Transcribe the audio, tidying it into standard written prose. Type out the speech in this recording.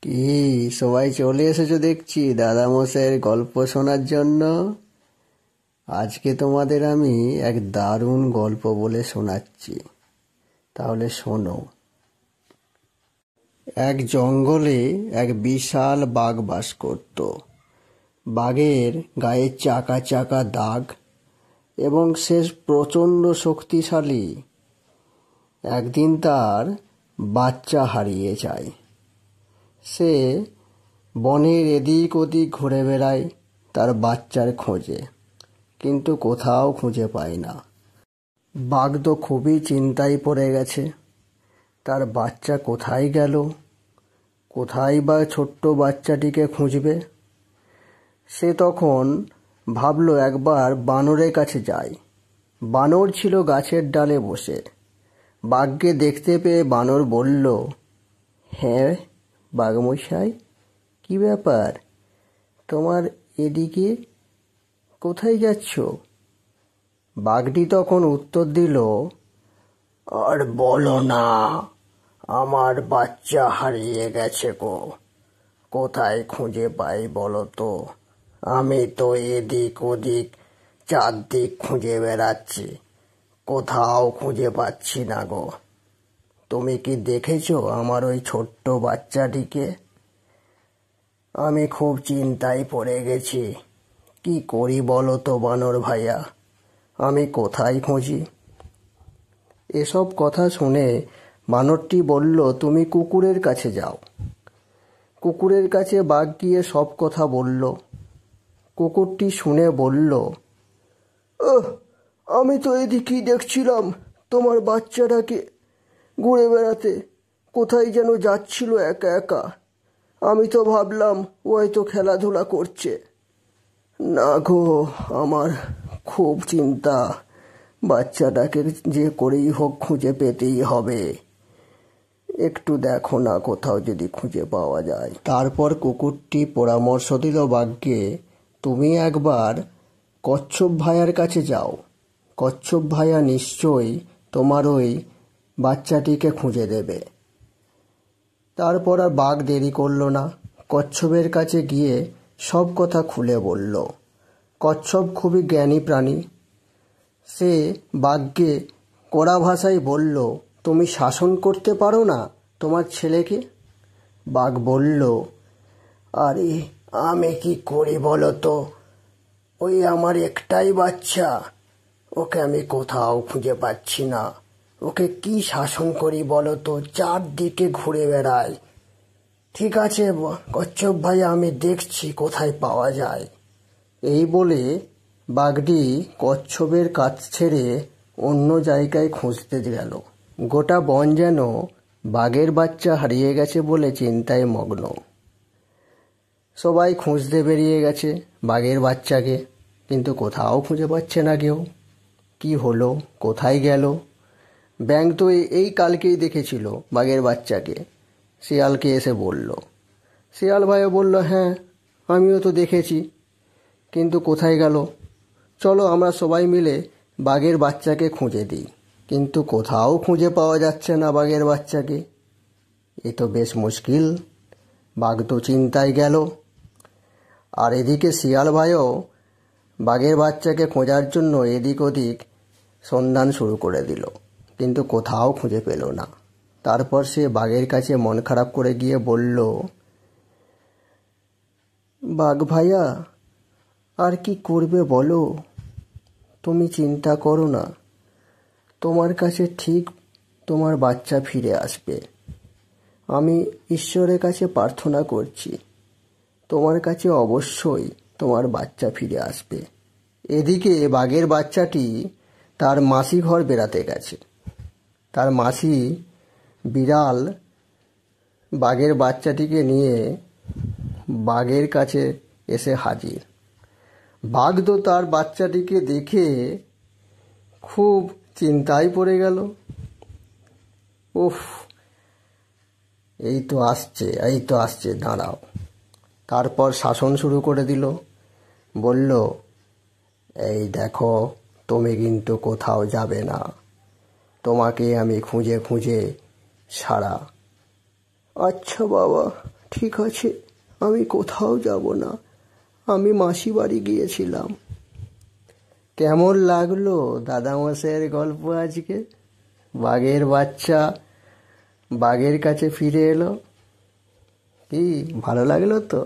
কি সবাই চলে এসেছো দেখছি দাদামশাইয়ের গল্প শোনার জন্য। আজকে তোমাদের আমি এক দারুণ গল্প বলে শোনাচ্ছি, তাহলে শোনো। এক জঙ্গলে এক বিশাল বাঘ বাস করত। বাঘের গায়ে চাকা চাকা দাগ এবং সে প্রচণ্ড শক্তিশালী। একদিন তার বাচ্চা হারিয়ে যায়। সে বনের এদিক ওদিক ঘুরে বেড়ায় তার বাচ্চার খোঁজে, কিন্তু কোথাও খুঁজে পায় না। বাঘ তো খুবই চিন্তায় পড়ে গেছে, তার বাচ্চা কোথায় গেল, কোথায় বা ছোট্ট বাচ্চাটিকে খুঁজবে। সে তখন ভাবল একবার বানরের কাছে যায়। বানর ছিল গাছের ডালে বসে। বাঘকে দেখতে পেয়ে বানর বলল, হ্যাঁ বাঘমশাই, কি ব্যাপার, তোমার এদিকে কোথায় যাচ্ছ? বাঘটি তখন উত্তর দিল, আর বলো না, আমার বাচ্চা হারিয়ে গেছে গো। কোথায় খুঁজে পাই বলো তো? আমি তো এদিক ওদিক চারদিক খুঁজে বেড়াচ্ছি, কোথাও খুঁজে পাচ্ছি না গো। তুমি কি দেখেছো আমার ওই ছোট্ট বাচ্চাটিকে? আমি খুব চিন্তায় পড়ে গেছি, কি করি বলো তো বানর ভাইয়া, আমি কোথায় খুঁজি? এসব কথা শুনে বানরটি বলল, তুমি কুকুরের কাছে যাও। কুকুরের কাছে বাঘ গিয়ে সব কথা বলল। কুকুরটি শুনে বলল, আমি তো এদিকেই দেখছিলাম তোমার বাচ্চাটাকে ঘুরে বেড়াতে, কোথায় যেন যাচ্ছিল একা একা। আমি তো ভাবলাম ও হয়তো খেলাধুলা করছে। না গো, আমার খুব চিন্তা, বাচ্চাটাকে যে করেই হোক খুঁজে পেতেই হবে। একটু দেখো না কোথাও যদি খুঁজে পাওয়া যায়। তারপর কুকুরটি পরামর্শ দিল বাঘকে, তুমি একবার কচ্ছপ ভাইয়ার কাছে যাও। কচ্ছপ ভাইয়া নিশ্চয়ই তোমার ওই বাচ্চাটিকে খুঁজে দেবে। তারপর আর বাঘ দেরি করল না, কচ্ছপের কাছে গিয়ে সব কথা খুলে বলল। কচ্ছপ খুবই জ্ঞানী প্রাণী। সে বাঘকে কড়া ভাষায় বলল, তুমি শাসন করতে পারো না তোমার ছেলেকে? বাঘ বলল, আরে আমি কি করি বলো তো, ওই আমার একটাই বাচ্চা, ওকে আমি কোথাও খুঁজে পাচ্ছি না। ওকে কি শাসন করি বলো তো, চারদিকে ঘুরে বেড়ায়। ঠিক আছে কচ্ছপ ভাই, আমি দেখছি কোথায় পাওয়া যায়। এই বলে বাঘটি কচ্ছপের কাছ ছেড়ে অন্য জায়গায় খুঁজতে গেল। গোটা বন যেন বাঘের বাচ্চা হারিয়ে গেছে বলে চিন্তায় মগ্ন। সবাই খুঁজতে বেরিয়ে গেছে বাঘের বাচ্চাকে, কিন্তু কোথাও খুঁজে পাচ্ছে না কেউ। কি হলো, কোথায় গেল? ব্যাঙ তো এই কালকেই দেখেছিল বাঘের বাচ্চাকে, শিয়ালকে এসে বলল। শিয়াল ভাইও বলল, হ্যাঁ আমিও তো দেখেছি, কিন্তু কোথায় গেল? চলো আমরা সবাই মিলে বাঘের বাচ্চাকে খুঁজে দিই। কিন্তু কোথাও খুঁজে পাওয়া যাচ্ছে না বাঘের বাচ্চাকে। এ তো বেশ মুশকিল। বাঘ তো চিন্তায় গেল। আর এদিকে শিয়াল ভাইও বাঘের বাচ্চাকে খোঁজার জন্য এদিক ওদিক সন্ধান শুরু করে দিল, কিন্তু কোথাও খুঁজে পেল না। তারপর সে বাঘের কাছে মন খারাপ করে গিয়ে বলল, বাঘ ভাইয়া, আর কি করবে বলো? তুমি চিন্তা করো না, তোমার কাছে ঠিক তোমার বাচ্চা ফিরে আসবে। আমি ঈশ্বরের কাছে প্রার্থনা করছি, তোমার কাছে অবশ্যই তোমার বাচ্চা ফিরে আসবে। এদিকে বাঘের বাচ্চাটি তার মাসি ঘর বেড়াতে গেছে। তার মাসি বিড়াল বাঘের বাচ্চাটিকে নিয়ে বাঘের কাছে এসে হাজির। বাঘ তো তার বাচ্চাটিকে দেখে খুব চিন্তায় পড়ে গেল। উফ, এই তো আসছে, দাঁড়াও। তারপর শাসন শুরু করে দিল। বলল, এই দেখো, তুমি কিন্তু কোথাও যাবে না, তোমাকে আমি খুঁজে খুঁজে সারা। আচ্ছা বাবা, ঠিক আছে, আমি কোথাও যাব না, আমি মাসি বাড়ি গিয়েছিলাম। কেমন লাগলো দাদামশাইয়ের গল্প আজকে? বাঘের বাচ্চা বাঘের কাছে ফিরে এলো, কি ভালো লাগলো তো?